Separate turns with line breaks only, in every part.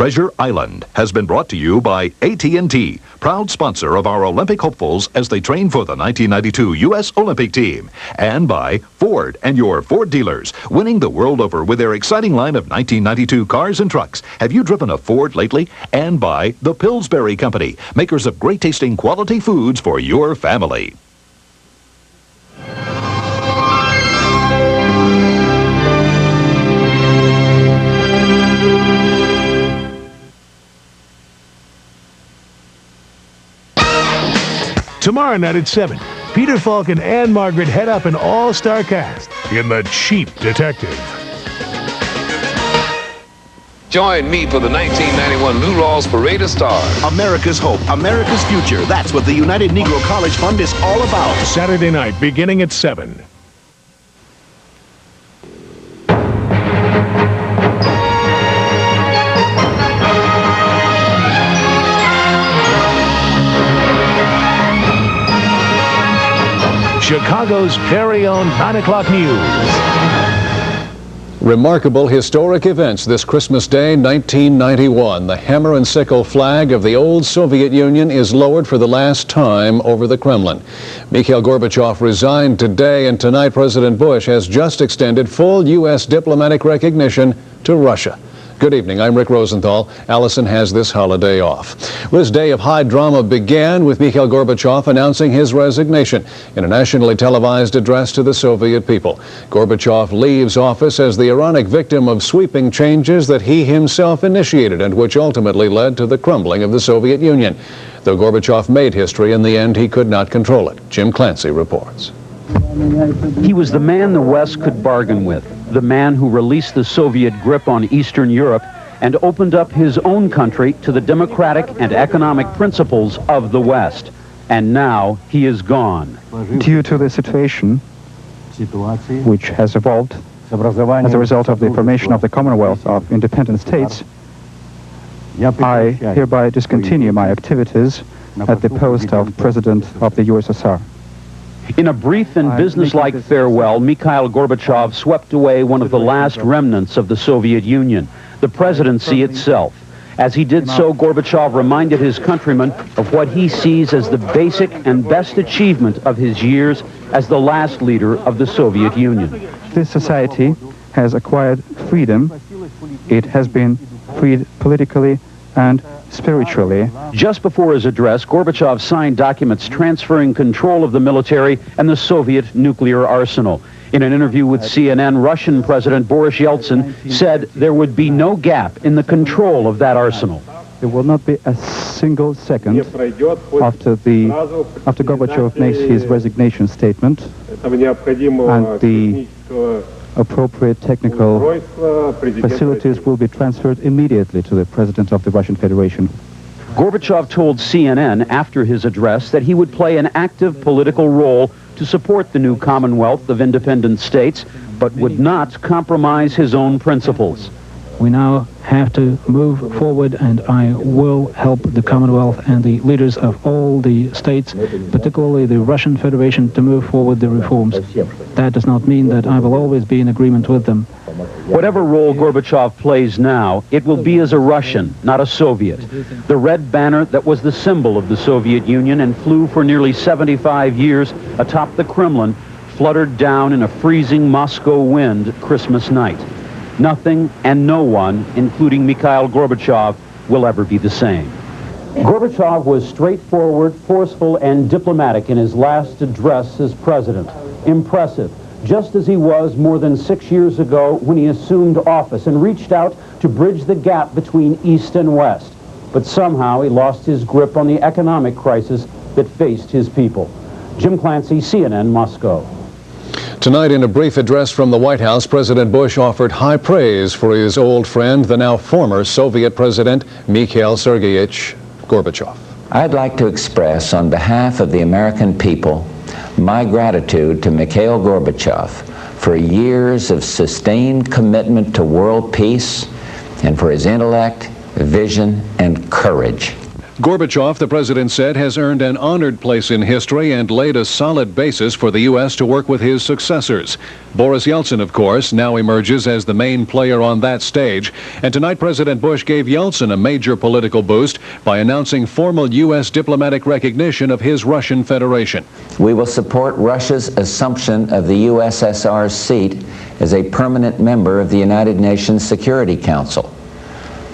Treasure Island has been brought to you by AT&T, proud sponsor of our Olympic hopefuls as they train for the 1992 U.S. Olympic team, and by Ford and your Ford dealers, winning the world over with their exciting line of 1992 cars and trucks. Have you driven a Ford lately? And by the Pillsbury Company, makers of great-tasting quality foods for your family.
Tomorrow night at 7, Peter Falk and Anne Margaret head up an all-star cast in The Cheap Detective.
Join me for the 1991 Lou Rawls Parade of Stars.
America's hope, America's future. That's what the United Negro College Fund is all about.
Saturday night, beginning at 7. Chicago's very own 9 o'clock news.
Remarkable historic events this Christmas Day, 1991. The hammer and sickle flag of the old Soviet Union is lowered for the last time over the Kremlin. Mikhail Gorbachev resigned today, and tonight President Bush has just extended full U.S. diplomatic recognition to Russia. Good evening, I'm Rick Rosenthal. Allison has this holiday off. This day of high drama began with Mikhail Gorbachev announcing his resignation in a nationally televised address to the Soviet people. Gorbachev leaves office as the ironic victim of sweeping changes that he himself initiated and which ultimately led to the crumbling of the Soviet Union. Though Gorbachev made history, in the end he could not control it. Jim Clancy reports.
He was the man the West could bargain with, the man who released the Soviet grip on Eastern Europe and opened up his own country to the democratic and economic principles of the West. And now he is gone.
Due to the situation which has evolved as a result of the formation of the Commonwealth of Independent States, I hereby discontinue my activities at the post of President of the USSR.
In a brief and businesslike farewell, Mikhail Gorbachev swept away one of the last remnants of the Soviet Union, the presidency itself. As he did so, Gorbachev reminded his countrymen of what he sees as the basic and best achievement of his years as the last leader of the Soviet Union.
This society has acquired freedom. It has been freed politically and spiritually.
Just before his address, Gorbachev signed documents transferring control of the military and the Soviet nuclear arsenal. In an interview with CNN, Russian President Boris Yeltsin said there would be no gap in the control of that arsenal.
There will not be a single second after Gorbachev makes his resignation statement and the appropriate technical facilities will be transferred immediately to the President of the Russian Federation.
Gorbachev told CNN after his address that he would play an active political role to support the new Commonwealth of Independent States, but would not compromise his own principles.
We now have to move forward, and I will help the Commonwealth and the leaders of all the states, particularly the Russian Federation, to move forward the reforms. That does not mean that I will always be in agreement with them.
Whatever role Gorbachev plays now, it will be as a Russian, not a Soviet. The red banner that was the symbol of the Soviet Union and flew for nearly 75 years atop the Kremlin fluttered down in a freezing Moscow wind Christmas night. Nothing and no one, including Mikhail Gorbachev, will ever be the same. Gorbachev was straightforward, forceful, and diplomatic in his last address as president. Impressive, just as he was more than 6 years ago when he assumed office and reached out to bridge the gap between East and West. But somehow he lost his grip on the economic crisis that faced his people. Jim Clancy, CNN, Moscow.
Tonight, in a brief address from the White House, President Bush offered high praise for his old friend, the now former Soviet President, Mikhail Sergeyevich Gorbachev.
I'd like to express on behalf of the American people my gratitude to Mikhail Gorbachev for years of sustained commitment to world peace and for his intellect, vision, and courage.
Gorbachev, the president said, has earned an honored place in history and laid a solid basis for the U.S. to work with his successors. Boris Yeltsin, of course, now emerges as the main player on that stage. And tonight, President Bush gave Yeltsin a major political boost by announcing formal U.S. diplomatic recognition of his Russian Federation.
We will support Russia's assumption of the USSR's seat as a permanent member of the United Nations Security Council.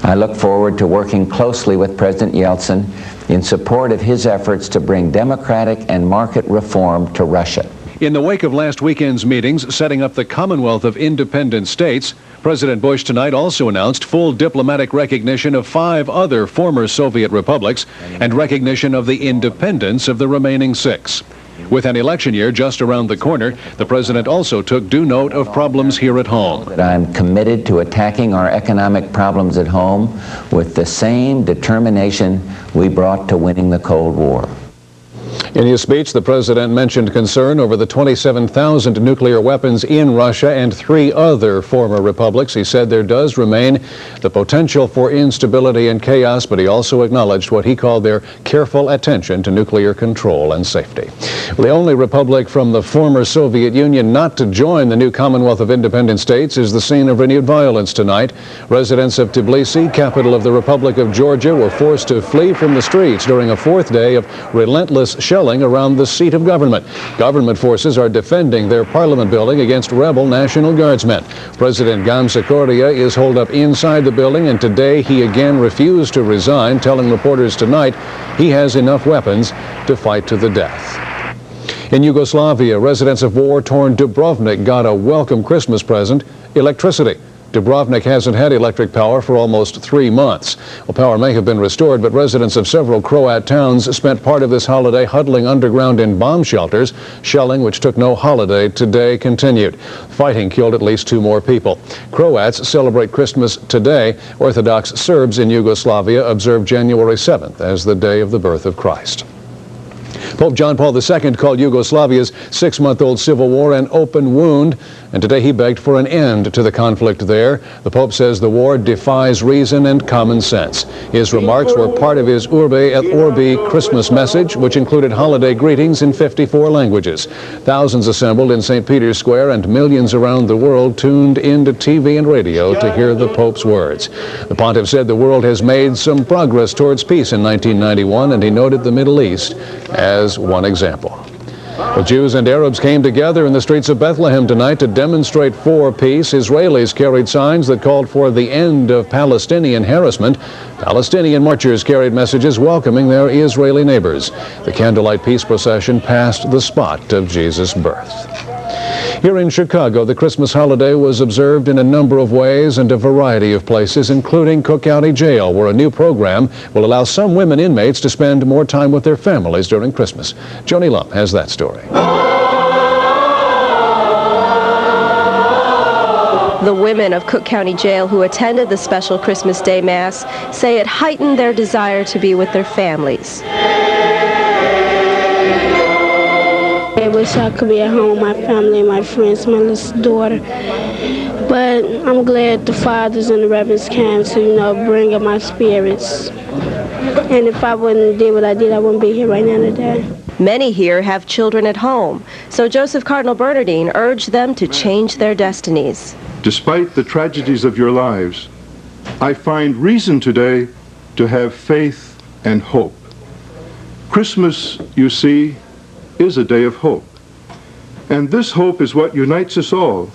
I look forward to working closely with President Yeltsin in support of his efforts to bring democratic and market reform to Russia.
In the wake of last weekend's meetings setting up the Commonwealth of Independent States, President Bush tonight also announced full diplomatic recognition of 5 other former Soviet republics and recognition of the independence of the remaining 6. With an election year just around the corner, the president also took due note of problems here at home.
I'm committed to attacking our economic problems at home with the same determination we brought to winning the Cold War.
In his speech, the president mentioned concern over the 27,000 nuclear weapons in Russia and 3 other former republics. He said there does remain the potential for instability and chaos, but he also acknowledged what he called their careful attention to nuclear control and safety. The only republic from the former Soviet Union not to join the new Commonwealth of Independent States is the scene of renewed violence tonight. Residents of Tbilisi, capital of the Republic of Georgia, were forced to flee from the streets during a 4th day of relentless shelling around the seat of government. Government forces are defending their parliament building against rebel National Guardsmen. President Gamsa Korea is holed up inside the building, and today he again refused to resign, telling reporters tonight he has enough weapons to fight to the death. In Yugoslavia, residents of war-torn Dubrovnik got a welcome Christmas present: electricity. Dubrovnik hasn't had electric power for almost 3 months. Well, power may have been restored, but residents of several Croat towns spent part of this holiday huddling underground in bomb shelters. Shelling, which took no holiday today, continued. Fighting killed at least 2 more people. Croats celebrate Christmas today. Orthodox Serbs in Yugoslavia observe January 7th as the day of the birth of Christ. Pope John Paul II called Yugoslavia's 6-month-old civil war an open wound, and today he begged for an end to the conflict there. The Pope says the war defies reason and common sense. His remarks were part of his Urbi et Orbi Christmas message, which included holiday greetings in 54 languages. Thousands assembled in St. Peter's Square, and millions around the world tuned into TV and radio to hear the Pope's words. The pontiff said the world has made some progress towards peace in 1991, and he noted the Middle East as one example. Well, Jews and Arabs came together in the streets of Bethlehem tonight to demonstrate for peace. Israelis carried signs that called for the end of Palestinian harassment. Palestinian marchers carried messages welcoming their Israeli neighbors. The candlelight peace procession passed the spot of Jesus' birth. Here in Chicago, the Christmas holiday was observed in a number of ways and a variety of places, including Cook County Jail, where a new program will allow some women inmates to spend more time with their families during Christmas. Joni Lump has that story.
The women of Cook County Jail who attended the special Christmas Day Mass say it heightened their desire to be with their families.
I wish I could be at home with my family, my friends, my little daughter. But I'm glad the fathers and the reverends came to, bring up my spirits. And if I wouldn't have did what I did, I wouldn't be here right now today.
Many here have children at home, so Joseph Cardinal Bernardine urged them to change their destinies.
Despite the tragedies of your lives, I find reason today to have faith and hope. Christmas, you see, is a day of hope. And this hope is what unites us all.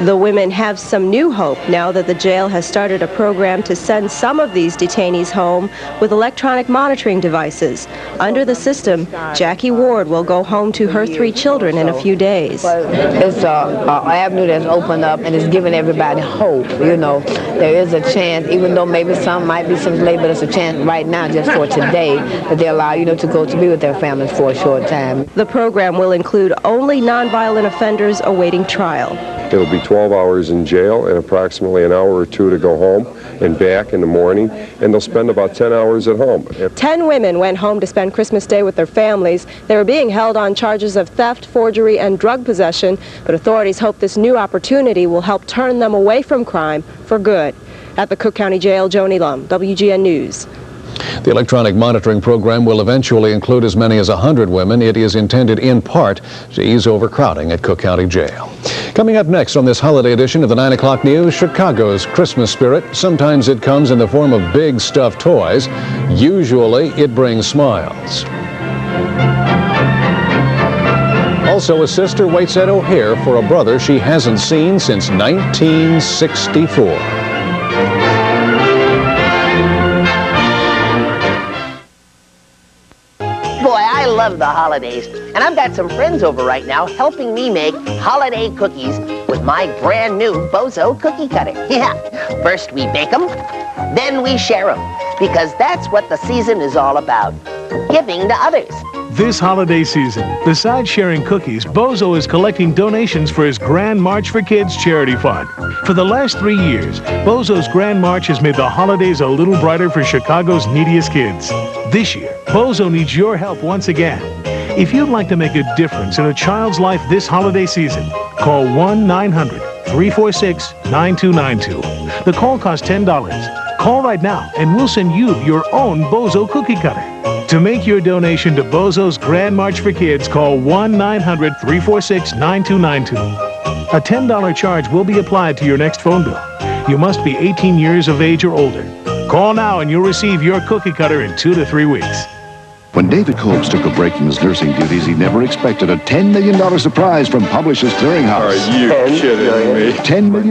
The women have some new hope now that the jail has started a program to send some of these detainees home with electronic monitoring devices. Under the system, Jackie Ward will go home to her 3 children in a few days.
It's an avenue that's opened up, and it's giving everybody hope. There is a chance, even though maybe some might be some late, but it's a chance right now just for today that they allow to go to be with their families for a short time.
The program will include only nonviolent offenders awaiting trial.
It'll be 12 hours in jail and approximately an hour or 2 to go home and back in the morning, and they'll spend about 10 hours at home.
10 women went home to spend Christmas Day with their families. They were being held on charges of theft, forgery, and drug possession, but authorities hope this new opportunity will help turn them away from crime for good. At the Cook County Jail, Joni Lum, WGN News.
The electronic monitoring program will eventually include as many as 100 women. It is intended in part to ease overcrowding at Cook County Jail. Coming up next on this holiday edition of the 9 o'clock news, Chicago's Christmas spirit. Sometimes it comes in the form of big stuffed toys. Usually it brings smiles. Also, a sister waits at O'Hare for a brother she hasn't seen since 1964.
I love the holidays, and I've got some friends over right now helping me make holiday cookies with my brand new Bozo cookie cutter. Yeah, first we bake them, then we share them, because that's what the season is all about, giving to others.
This holiday season, besides sharing cookies, Bozo is collecting donations for his Grand March for Kids charity fund. For the last 3 years, Bozo's Grand March has made the holidays a little brighter for Chicago's neediest kids. This year, Bozo needs your help once again. If you'd like to make a difference in a child's life this holiday season, call 1-900-346-9292. The call costs $10. Call right now and we'll send you your own Bozo cookie cutter. To make your donation to Bozo's Grand March for Kids, call 1-900-346-9292. A $10 charge will be applied to your next phone bill. You must be 18 years of age or older. Call now and you'll receive your cookie cutter in 2 to 3 weeks.
When David Colbs took a break from his nursing duties, he never expected a $10 million surprise from Publishers Clearinghouse.
Are you kidding me?
$10 million.